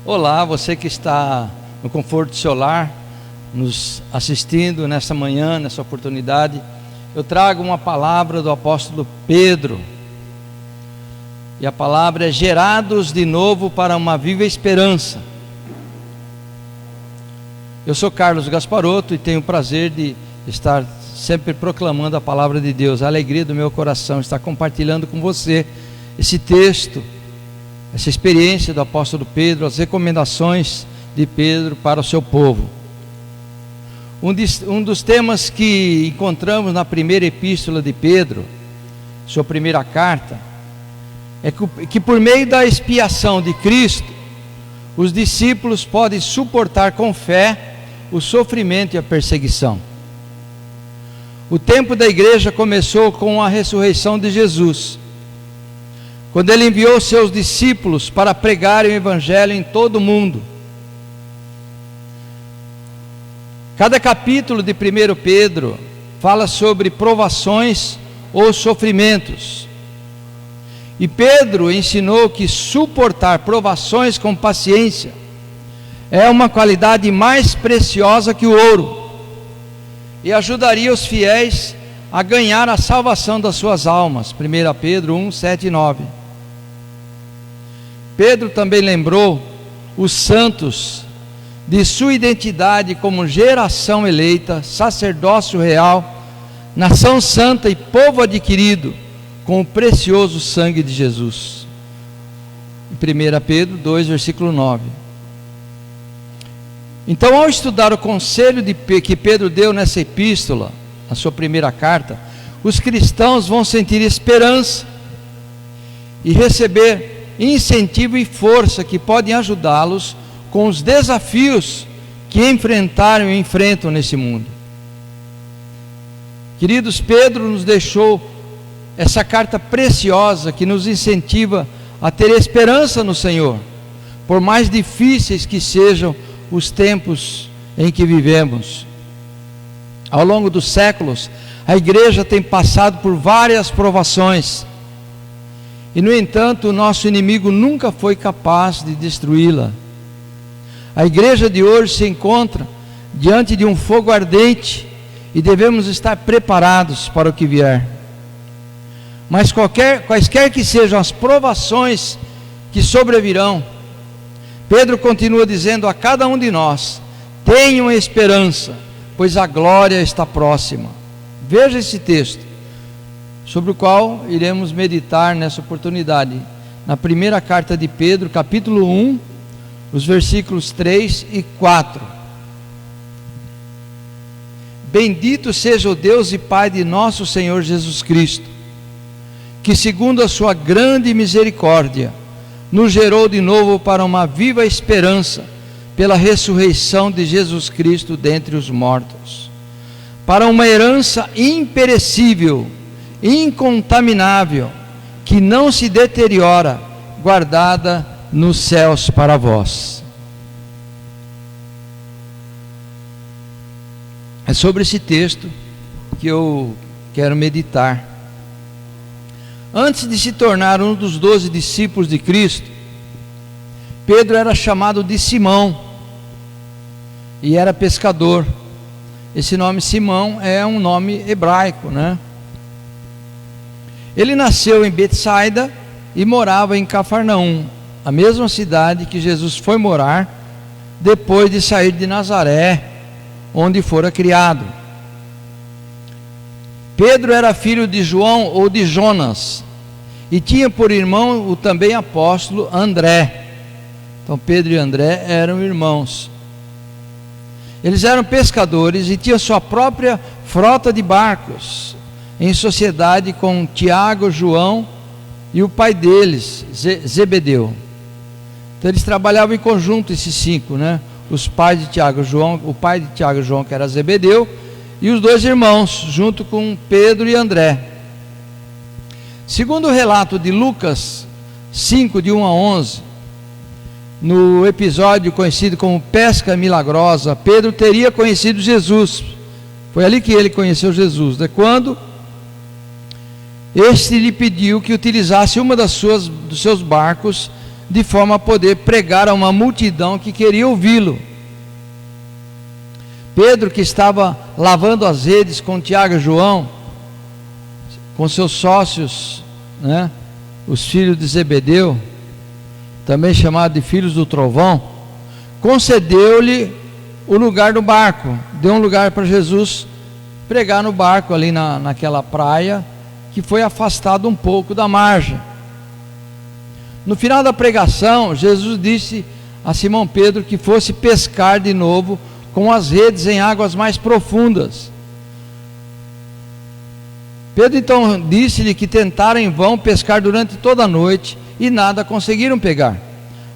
Olá, você que está no conforto do seu lar, nos assistindo nessa manhã, nessa oportunidade. Eu trago uma palavra do apóstolo Pedro, e a palavra é: gerados de novo para uma viva esperança. Eu sou Carlos Gasparotto e tenho o prazer de estar sempre proclamando a palavra de Deus. A alegria do meu coração está compartilhando com você esse texto, essa experiência do apóstolo Pedro, as recomendações de Pedro para o seu povo. Um dos temas que encontramos na primeira epístola de Pedro, sua primeira carta, é que por meio da expiação de Cristo, os discípulos podem suportar com fé o sofrimento e a perseguição. O tempo da igreja começou com a ressurreição de Jesus, quando ele enviou seus discípulos para pregarem o evangelho em todo o mundo. Cada capítulo de 1 Pedro fala sobre provações ou sofrimentos. E Pedro ensinou que suportar provações com paciência é uma qualidade mais preciosa que o ouro, e ajudaria os fiéis a ganhar a salvação das suas almas. 1 Pedro 1, 7 e 9. Pedro também lembrou os santos de sua identidade como geração eleita, sacerdócio real, nação santa e povo adquirido com o precioso sangue de Jesus. 1 Pedro 2, versículo 9. Então, ao estudar o conselho que Pedro deu nessa epístola, na sua primeira carta, os cristãos vão sentir esperança e receber incentivo e força que podem ajudá-los com os desafios que enfrentaram e enfrentam nesse mundo. Queridos, Pedro nos deixou essa carta preciosa que nos incentiva a ter esperança no Senhor, por mais difíceis que sejam os tempos em que vivemos. Ao longo dos séculos, a igreja tem passado por várias provações, e no entanto o nosso inimigo nunca foi capaz de destruí-la. A igreja de hoje se encontra diante de um fogo ardente e devemos estar preparados para o que vier. Mas quaisquer que sejam as provações que sobrevirão, Pedro continua dizendo a cada um de nós: tenham esperança, pois a glória está próxima. Veja esse texto, sobre o qual iremos meditar nessa oportunidade, na primeira carta de Pedro, capítulo 1, os versículos 3 e 4. Bendito seja o Deus e Pai de nosso Senhor Jesus Cristo, que segundo a sua grande misericórdia, nos gerou de novo para uma viva esperança, pela ressurreição de Jesus Cristo dentre os mortos, para uma herança imperecível, incontaminável, que não se deteriora, guardada nos céus para vós. É sobre esse texto que eu quero meditar. Antes de se tornar um dos 12 discípulos de Cristo, Pedro era chamado de Simão e era pescador. Esse nome Simão é um nome hebraico, né? Ele nasceu em Betsaida e morava em Cafarnaum, a mesma cidade que Jesus foi morar depois de sair de Nazaré, onde fora criado. Pedro era filho de João ou de Jonas, e tinha por irmão o também apóstolo André. Então Pedro e André eram irmãos. Eles eram pescadores e tinham sua própria frota de barcos, em sociedade com Tiago, João e o pai deles, Zebedeu. Então eles trabalhavam em conjunto, esses 5, né? Os pais de Tiago e João, o pai de Tiago e João, que era Zebedeu, e os 2 irmãos, junto com Pedro e André. Segundo o relato de Lucas 5, de 1 a 11, no episódio conhecido como pesca milagrosa, Pedro teria conhecido Jesus. Foi ali que ele conheceu Jesus, né? Quando este lhe pediu que utilizasse uma dos seus barcos de forma a poder pregar a uma multidão que queria ouvi-lo. Pedro, que estava lavando as redes com Tiago e João, com seus sócios, né, os filhos de Zebedeu, também chamados de filhos do trovão, concedeu-lhe o lugar do barco, deu um lugar para Jesus pregar no barco ali naquela praia, que foi afastado um pouco da margem. No final da pregação, Jesus disse a Simão Pedro que fosse pescar de novo com as redes em águas mais profundas. Pedro então disse-lhe que tentaram em vão pescar durante toda a noite e nada conseguiram pegar.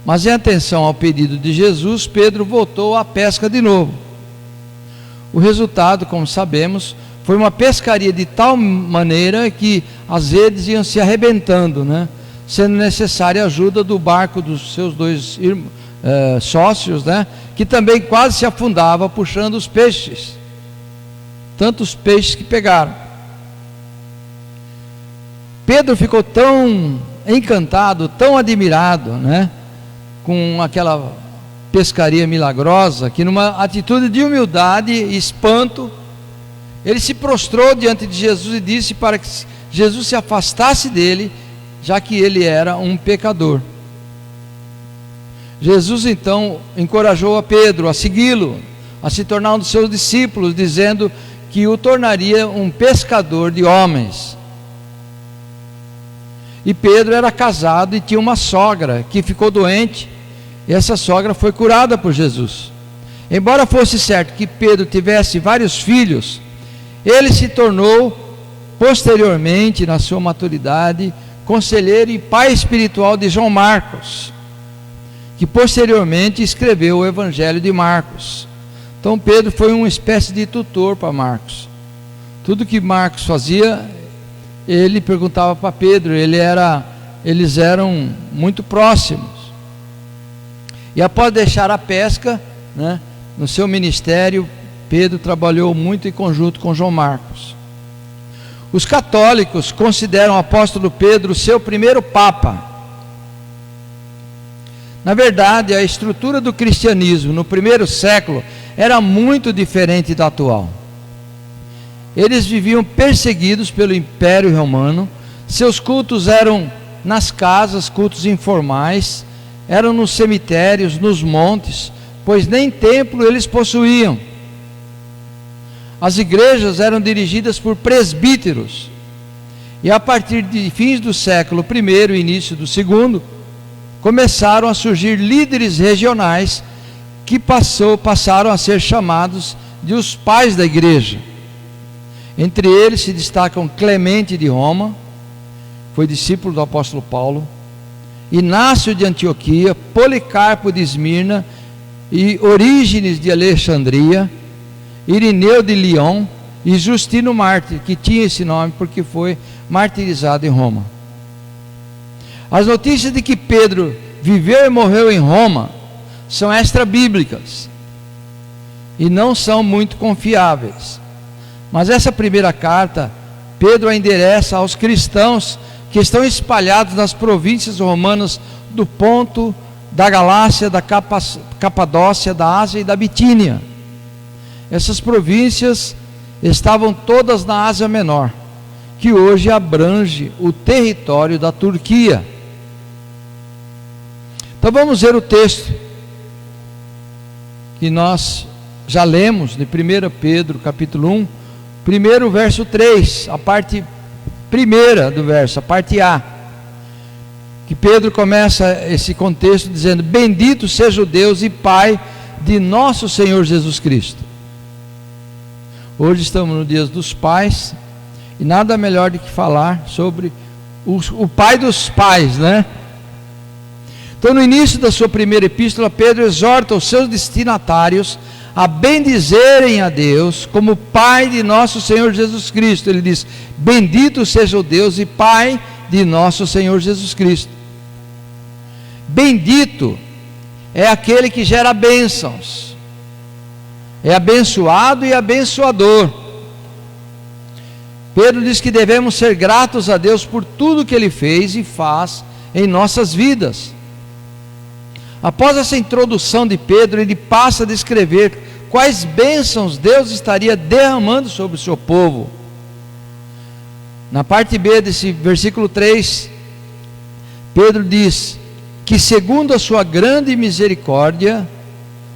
Mas em atenção ao pedido de Jesus, Pedro voltou à pesca de novo. O resultado, como sabemos, foi uma pescaria de tal maneira que as redes iam se arrebentando, né? Sendo necessária a ajuda do barco dos seus dois sócios, né? Que também quase se afundava puxando os peixes, tantos peixes que pegaram. Pedro ficou tão encantado, tão admirado, né, com aquela pescaria milagrosa, que numa atitude de humildade e espanto, ele se prostrou diante de Jesus e disse para que Jesus se afastasse dele, já que ele era um pecador. Jesus então encorajou a Pedro a segui-lo, a se tornar um dos seus discípulos, dizendo que o tornaria um pescador de homens. E Pedro era casado e tinha uma sogra que ficou doente, e essa sogra foi curada por Jesus. Embora fosse certo que Pedro tivesse vários filhos, ele se tornou posteriormente, na sua maturidade, conselheiro e pai espiritual de João Marcos, que posteriormente escreveu o Evangelho de Marcos. Então Pedro foi uma espécie de tutor para Marcos. Tudo que Marcos fazia, ele perguntava para Pedro. Eles eram muito próximos. E após deixar a pesca, né, no seu ministério, Pedro trabalhou muito em conjunto com João Marcos. Os católicos consideram o apóstolo Pedro o seu primeiro papa. Na verdade, a estrutura do cristianismo no primeiro século era muito diferente da atual. Eles viviam perseguidos pelo Império Romano, seus cultos eram nas casas, cultos informais, eram nos cemitérios, nos montes, pois nem templo eles possuíam. As igrejas eram dirigidas por presbíteros, e a partir de fins do século I e início do segundo, começaram a surgir líderes regionais que passaram a ser chamados de os pais da igreja. Entre eles se destacam Clemente de Roma, foi discípulo do apóstolo Paulo, Inácio de Antioquia, Policarpo de Esmirna e Orígenes de Alexandria, Irineu de Lyon e Justino Mártir, que tinha esse nome porque foi martirizado em Roma. As notícias de que Pedro viveu e morreu em Roma são extra-bíblicas e não são muito confiáveis. Mas essa primeira carta, Pedro a endereça aos cristãos que estão espalhados nas províncias romanas do Ponto, da Galácia, da Capadócia, da Ásia e da Bitínia. Essas províncias estavam todas na Ásia Menor, que hoje abrange o território da Turquia. Então vamos ver o texto que nós já lemos de 1 Pedro capítulo 1, primeiro verso 3, a parte primeira do verso, a parte A, que Pedro começa esse contexto dizendo: bendito seja o Deus e Pai de nosso Senhor Jesus Cristo. Hoje estamos no dia dos pais, e nada melhor do que falar sobre o pai dos pais, né? Então, no início da sua primeira epístola, Pedro exorta os seus destinatários a bendizerem a Deus como Pai de nosso Senhor Jesus Cristo. Ele diz: bendito seja o Deus e Pai de nosso Senhor Jesus Cristo. Bendito é aquele que gera bênçãos, é abençoado e abençoador. Pedro diz que devemos ser gratos a Deus por tudo que Ele fez e faz em nossas vidas. Após essa introdução de Pedro, ele passa a descrever quais bênçãos Deus estaria derramando sobre o seu povo. Na parte B desse versículo 3, Pedro diz que, segundo a sua grande misericórdia,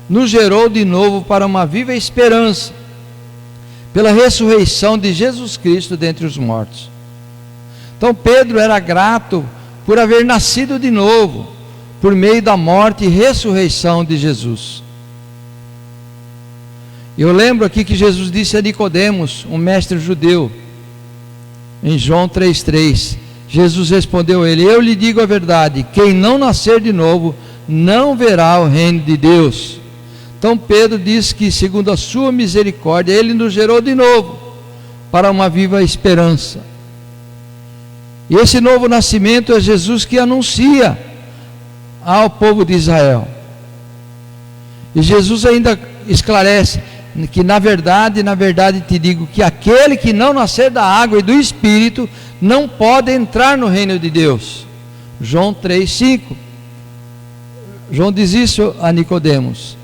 nos gerou de novo para uma viva esperança, pela ressurreição de Jesus Cristo dentre os mortos. Então Pedro era grato por haver nascido de novo, por meio da morte e ressurreição de Jesus. Eu lembro aqui que Jesus disse a Nicodemos, um mestre judeu, em João 3,3, Jesus respondeu a ele: eu lhe digo a verdade, quem não nascer de novo, não verá o reino de Deus. Então Pedro diz que, segundo a sua misericórdia, ele nos gerou de novo, para uma viva esperança. E esse novo nascimento é Jesus que anuncia ao povo de Israel. E Jesus ainda esclarece que na verdade te digo que aquele que não nascer da água e do Espírito não pode entrar no reino de Deus. João 3,5. João diz isso a Nicodemos,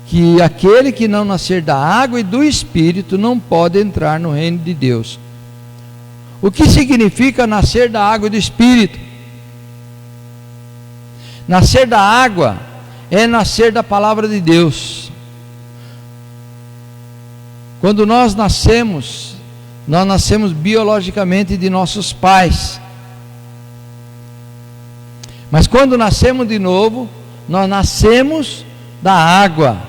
que aquele que não nascer da água e do Espírito não pode entrar no reino de Deus. O que significa nascer da água e do Espírito? Nascer da água é nascer da palavra de Deus. Quando nós nascemos biologicamente de nossos pais. Mas quando nascemos de novo, nós nascemos da água,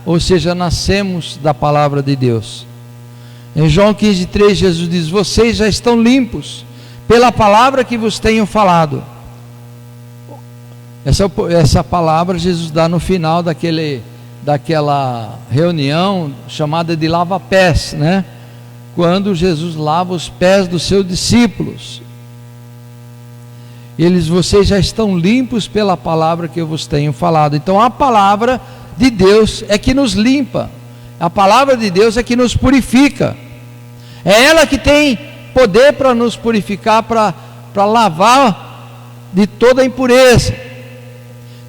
ou seja, nascemos da palavra de Deus. Em João 15,3, Jesus diz: vocês já estão limpos pela palavra que vos tenho falado. Essa palavra Jesus dá no final daquela reunião chamada de lava-pés, né? Quando Jesus lava os pés dos seus discípulos. Vocês já estão limpos pela palavra que eu vos tenho falado. Então a palavra de Deus é que nos limpa, a palavra de Deus é que nos purifica, é ela que tem poder para nos purificar, para lavar de toda a impureza.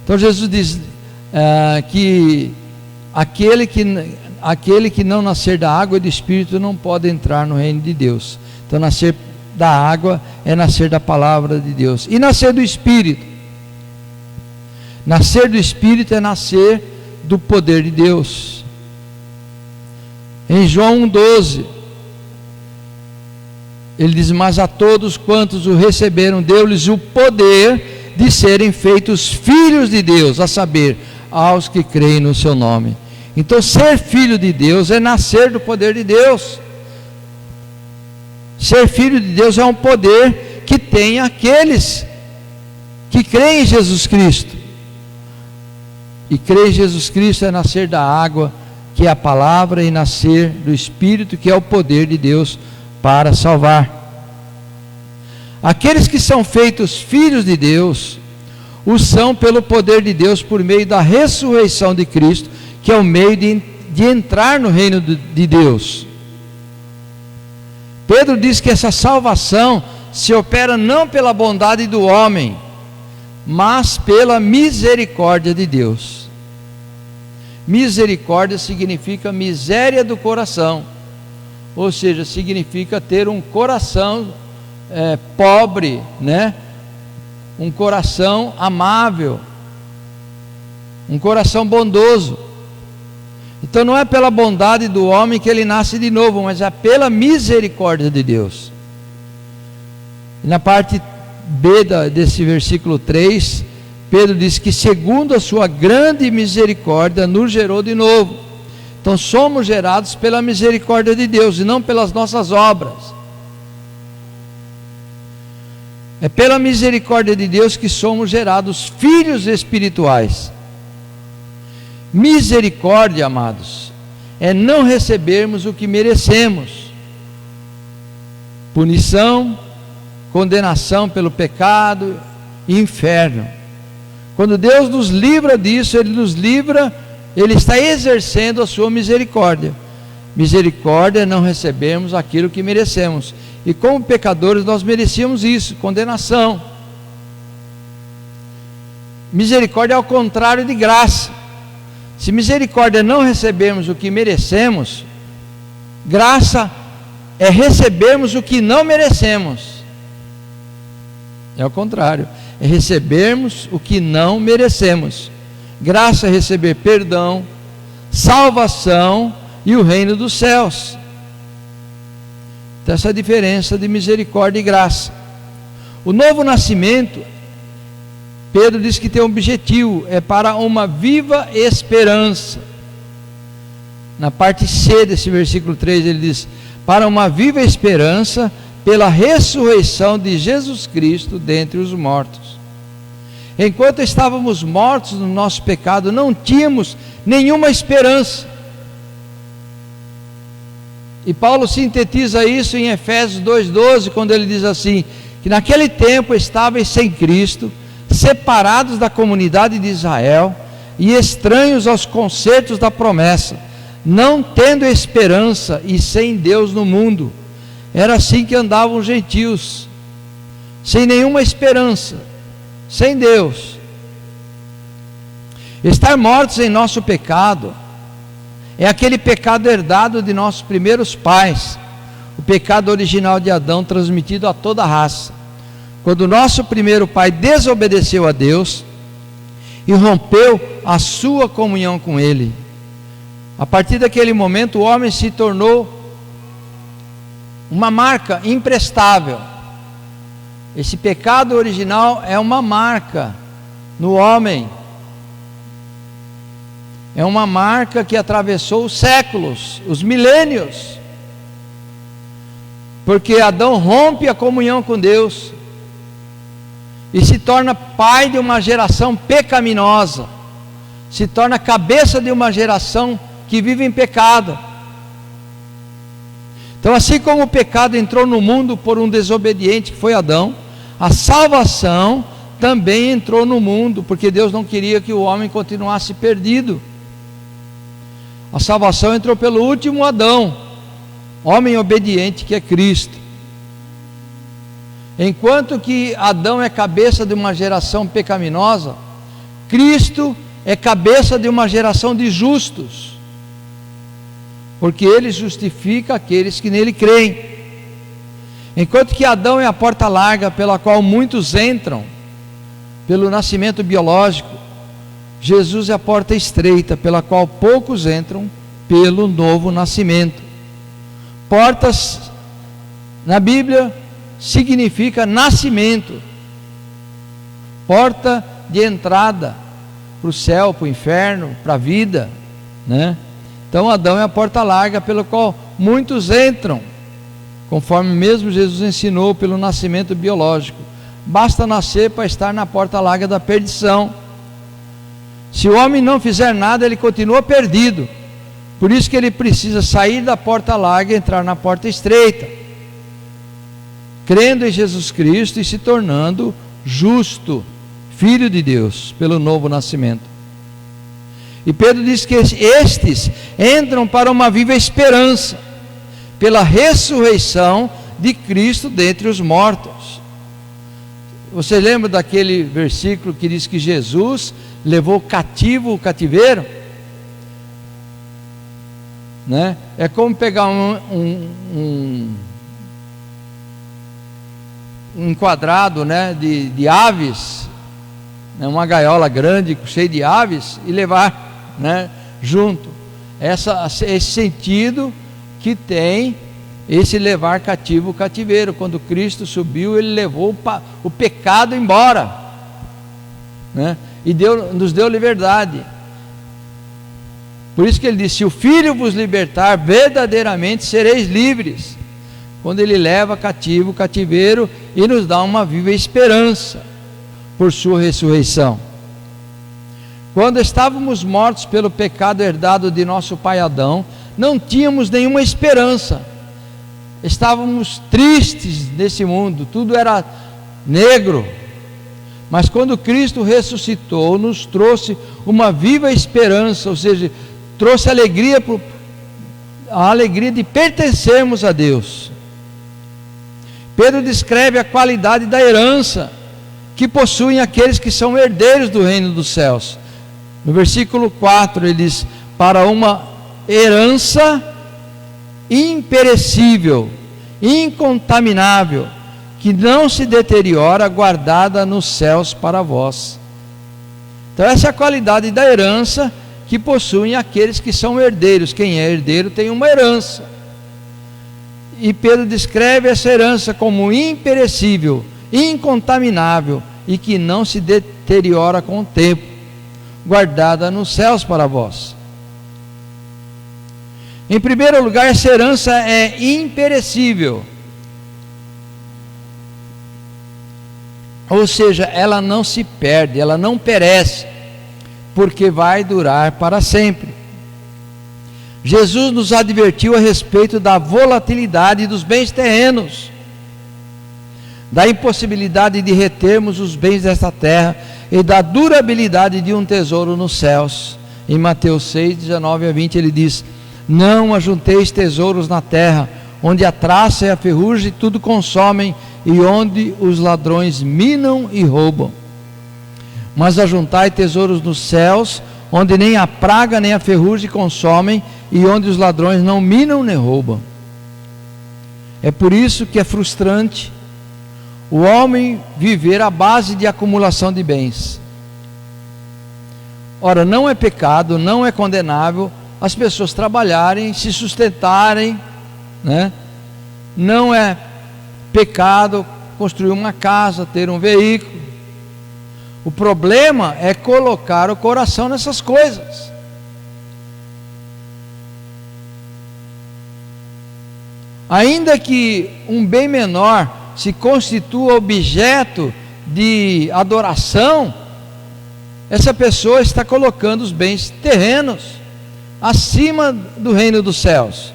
Então Jesus diz que aquele que não nascer da água e do Espírito não pode entrar no reino de Deus. Então nascer da água é nascer da palavra de Deus. E nascer do Espírito? Nascer do Espírito é nascer do poder de Deus. Em João 1,12, ele diz: mas a todos quantos o receberam, deu-lhes o poder de serem feitos filhos de Deus, a saber, aos que creem no seu nome. Então ser filho de Deus é nascer do poder de Deus. Ser filho de Deus é um poder que tem aqueles que creem em Jesus Cristo. E crer em Jesus Cristo é nascer da água, que é a palavra, e nascer do Espírito, que é o poder de Deus para salvar. Aqueles que são feitos filhos de Deus, o são pelo poder de Deus por meio da ressurreição de Cristo, que é o meio de entrar no reino de Deus. Pedro diz que essa salvação se opera não pela bondade do homem, mas pela misericórdia de Deus. Misericórdia significa miséria do coração, ou seja, significa ter um coração pobre, né? Um coração amável, um coração bondoso. Então não é pela bondade do homem que ele nasce de novo, mas é pela misericórdia de Deus. E na parte B desse versículo 3, Pedro diz que segundo a sua grande misericórdia nos gerou de novo. Então somos gerados pela misericórdia de Deus e não pelas nossas obras. É pela misericórdia de Deus que somos gerados filhos espirituais. Misericórdia, amados, é não recebermos o que merecemos: punição, condenação pelo pecado e inferno. Quando Deus nos livra disso, Ele está exercendo a sua misericórdia. Misericórdia é não recebermos aquilo que merecemos, e como pecadores nós merecíamos isso, condenação. misericórdia é ao contrário de graça. Se misericórdia é não recebermos o que merecemos, graça é recebermos o que não merecemos. É o contrário, é recebermos o que não merecemos. Graça é receber perdão, salvação e o reino dos céus. Então essa é a diferença de misericórdia e graça. O novo nascimento, Pedro diz que tem um objetivo, é para uma viva esperança. Na parte C desse versículo 3 ele diz: para uma viva esperança pela ressurreição de Jesus Cristo dentre os mortos. Enquanto estávamos mortos no nosso pecado, não tínhamos nenhuma esperança. E Paulo sintetiza isso em Efésios 2,12, quando ele diz assim: que naquele tempo estáveis sem Cristo, separados da comunidade de Israel e estranhos aos concertos da promessa, não tendo esperança e sem Deus no mundo. Era assim que andavam os gentios, sem nenhuma esperança, sem Deus. Estar mortos em nosso pecado é aquele pecado herdado de nossos primeiros pais, o pecado original de Adão, transmitido a toda a raça. Quando o nosso primeiro pai desobedeceu a Deus e rompeu a sua comunhão com Ele, a partir daquele momento o homem se tornou uma marca imprestável. Esse pecado original é uma marca no homem, é uma marca que atravessou os séculos, os milênios, porque Adão rompe a comunhão com Deus e se torna pai de uma geração pecaminosa, se torna cabeça de uma geração que vive em pecado. Então, assim como o pecado entrou no mundo por um desobediente que foi Adão, a salvação também entrou no mundo, porque Deus não queria que o homem continuasse perdido. A salvação entrou pelo último Adão, homem obediente, que é Cristo. Enquanto que Adão é cabeça de uma geração pecaminosa, Cristo é cabeça de uma geração de justos, porque Ele justifica aqueles que nele creem. Enquanto que Adão é a porta larga pela qual muitos entram, pelo nascimento biológico, Jesus é a porta estreita pela qual poucos entram, pelo novo nascimento. Portas, na Bíblia, significa nascimento, porta de entrada para o céu, para o inferno, para a vida, né? Então Adão é a porta larga pela qual muitos entram, conforme mesmo Jesus ensinou pelo nascimento biológico. Basta nascer para estar na porta larga da perdição. Se o homem não fizer nada, ele continua perdido. Por isso que ele precisa sair da porta larga e entrar na porta estreita, crendo em Jesus Cristo e se tornando justo, filho de Deus, pelo novo nascimento. E Pedro diz que estes entram para uma viva esperança, pela ressurreição de Cristo dentre os mortos. Você lembra daquele versículo que diz que Jesus levou cativo o cativeiro? Né? É como pegar um enquadrado, né, de aves, né, uma gaiola grande cheia de aves, e levar, né, junto. Esse sentido que tem esse levar cativo o cativeiro. Quando Cristo subiu, Ele levou o pecado embora, né, e nos deu liberdade. Por isso que Ele disse: se o Filho vos libertar, verdadeiramente sereis livres. Quando Ele leva cativo o cativeiro e nos dá uma viva esperança por sua ressurreição. Quando estávamos mortos pelo pecado herdado de nosso pai Adão, não tínhamos nenhuma esperança, estávamos tristes nesse mundo, tudo era negro. Mas quando Cristo ressuscitou, nos trouxe uma viva esperança, ou seja, trouxe a alegria de pertencermos a Deus. Pedro descreve a qualidade da herança que possuem aqueles que são herdeiros do reino dos céus. No versículo 4 ele diz: para uma herança imperecível, incontaminável, que não se deteriora, guardada nos céus para vós. Então essa é a qualidade da herança que possuem aqueles que são herdeiros. Quem é herdeiro tem uma herança. E Pedro descreve essa herança como imperecível, incontaminável e que não se deteriora com o tempo, guardada nos céus para vós. Em primeiro lugar, essa herança é imperecível, ou seja, ela não se perde, ela não perece, porque vai durar para sempre. Jesus nos advertiu a respeito da volatilidade dos bens terrenos, da impossibilidade de retermos os bens desta terra e da durabilidade de um tesouro nos céus. Em Mateus 6, 19 a 20 ele diz: não ajunteis tesouros na terra, onde a traça e a ferrugem tudo consomem, e onde os ladrões minam e roubam. Mas ajuntai tesouros nos céus, onde nem a praga nem a ferrugem consomem, e onde os ladrões não minam nem roubam. É por isso que é frustrante o homem viver à base de acumulação de bens. Ora, não é pecado, não é condenável as pessoas trabalharem, se sustentarem, né? Não é pecado construir uma casa, ter um veículo. O problema é colocar o coração nessas coisas. Ainda que um bem menor se constitua objeto de adoração, essa pessoa está colocando os bens terrenos acima do reino dos céus.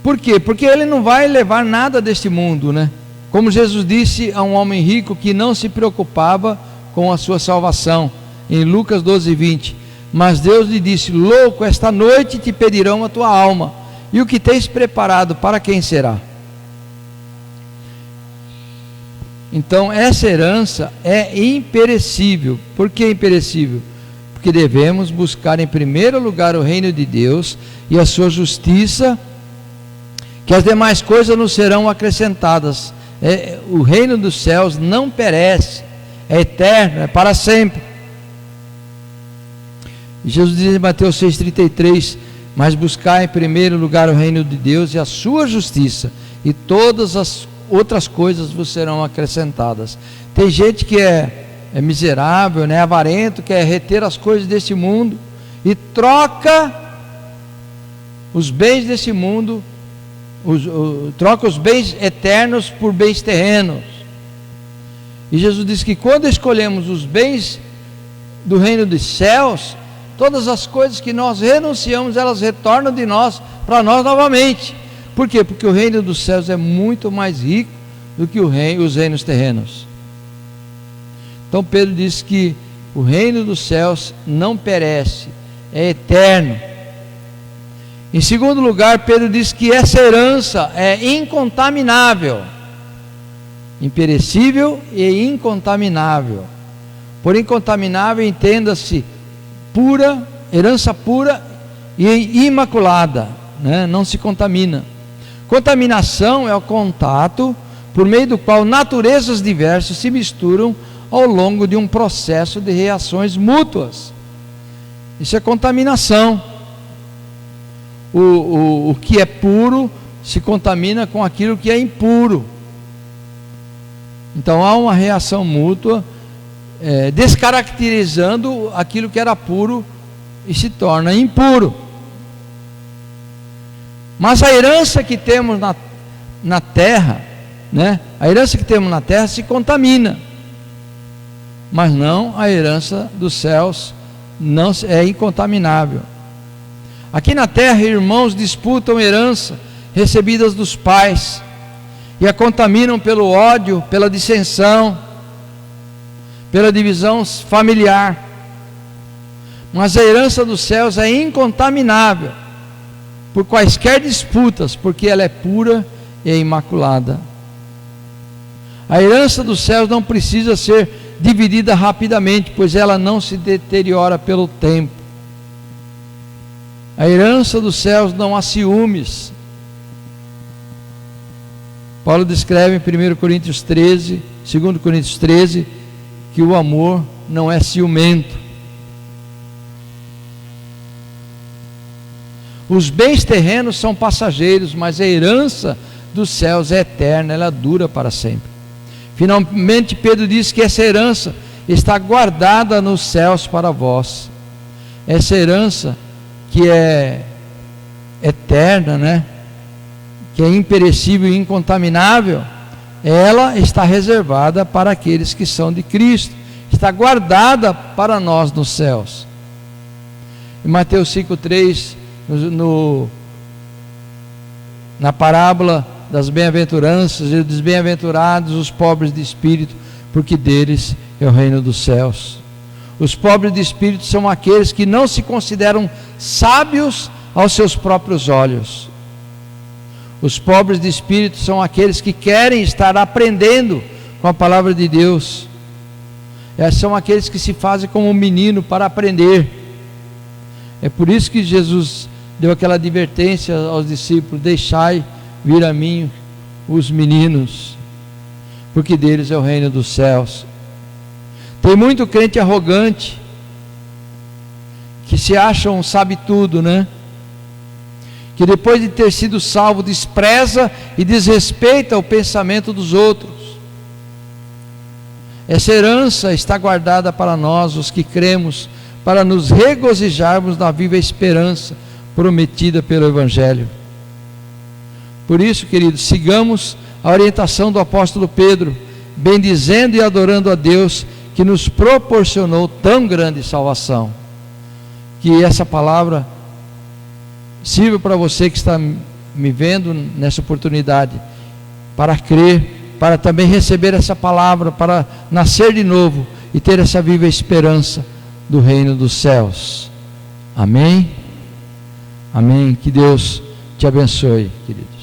Por quê? Porque ele não vai levar nada deste mundo, né? Como Jesus disse a um homem rico que não se preocupava com a sua salvação, em Lucas 12, 20: mas Deus lhe disse: louco, esta noite te pedirão a tua alma, e o que tens preparado, para quem será? Então essa herança é imperecível. Por que imperecível? Porque devemos buscar em primeiro lugar o reino de Deus e a sua justiça, que as demais coisas nos serão acrescentadas. O reino dos céus não perece, é eterno, é para sempre. Jesus diz em Mateus 6,33: mas buscar em primeiro lugar o reino de Deus e a sua justiça, e todas as outras coisas vos serão acrescentadas. Tem gente que é miserável, né, avarento, quer reter as coisas desse mundo e troca os bens desse mundo, troca os bens eternos por bens terrenos. E Jesus diz que quando escolhemos os bens do reino dos céus, todas as coisas que nós renunciamos, elas retornam de nós para nós novamente. Por quê? Porque o reino dos céus é muito mais rico do que os reinos terrenos. Então Pedro diz que o reino dos céus não perece, é eterno. Em segundo lugar, Pedro diz que essa herança é incontaminável, imperecível e incontaminável. Por incontaminável, entenda-se pura, herança pura e imaculada, né? Não se contamina. Contaminação é o contato por meio do qual naturezas diversas se misturam ao longo de um processo de reações mútuas. Isso é contaminação. O que é puro se contamina com aquilo que é impuro. Então há uma reação mútua, descaracterizando aquilo que era puro e se torna impuro. Mas a herança que temos na terra, né? A herança que temos na terra se contamina, mas não a herança dos céus, não é incontaminável. Aqui na terra, irmãos disputam herança recebidas dos pais e a contaminam pelo ódio, pela dissensão, pela divisão familiar. Mas a herança dos céus é incontaminável por quaisquer disputas, porque ela é pura e imaculada. A herança dos céus não precisa ser dividida rapidamente, pois ela não se deteriora pelo tempo. A herança dos céus não há ciúmes. Paulo descreve em 1 Coríntios 13, 2 Coríntios 13, que o amor não é ciumento. Os bens terrenos são passageiros, mas a herança dos céus é eterna, ela dura para sempre. Finalmente Pedro diz que essa herança está guardada nos céus para vós. Essa herança que é eterna, né? Que é imperecível e incontaminável, ela está reservada para aqueles que são de Cristo, está guardada para nós nos céus. Em Mateus 5,3, na parábola das bem-aventuranças, ele diz: bem-aventurados os pobres de espírito, porque deles é o reino dos céus. Os pobres de espírito são aqueles que não se consideram sábios aos seus próprios olhos. Os pobres de espírito são aqueles que querem estar aprendendo com a palavra de Deus. São aqueles que se fazem como um menino para aprender. É por isso que Jesus deu aquela advertência aos discípulos: deixai vir a mim os meninos, porque deles é o reino dos céus. Tem muito crente arrogante, que se acham sabe tudo, né? Que depois de ter sido salvo, despreza e desrespeita o pensamento dos outros. Essa herança está guardada para nós, os que cremos, para nos regozijarmos na viva esperança prometida pelo Evangelho. Por isso, queridos, sigamos a orientação do apóstolo Pedro, bendizendo e adorando a Deus, que nos proporcionou tão grande salvação. Que essa palavra sirva para você que está me vendo nessa oportunidade, para crer, para também receber essa palavra, para nascer de novo e ter essa viva esperança do reino dos céus. Amém? Amém. Que Deus te abençoe, querido.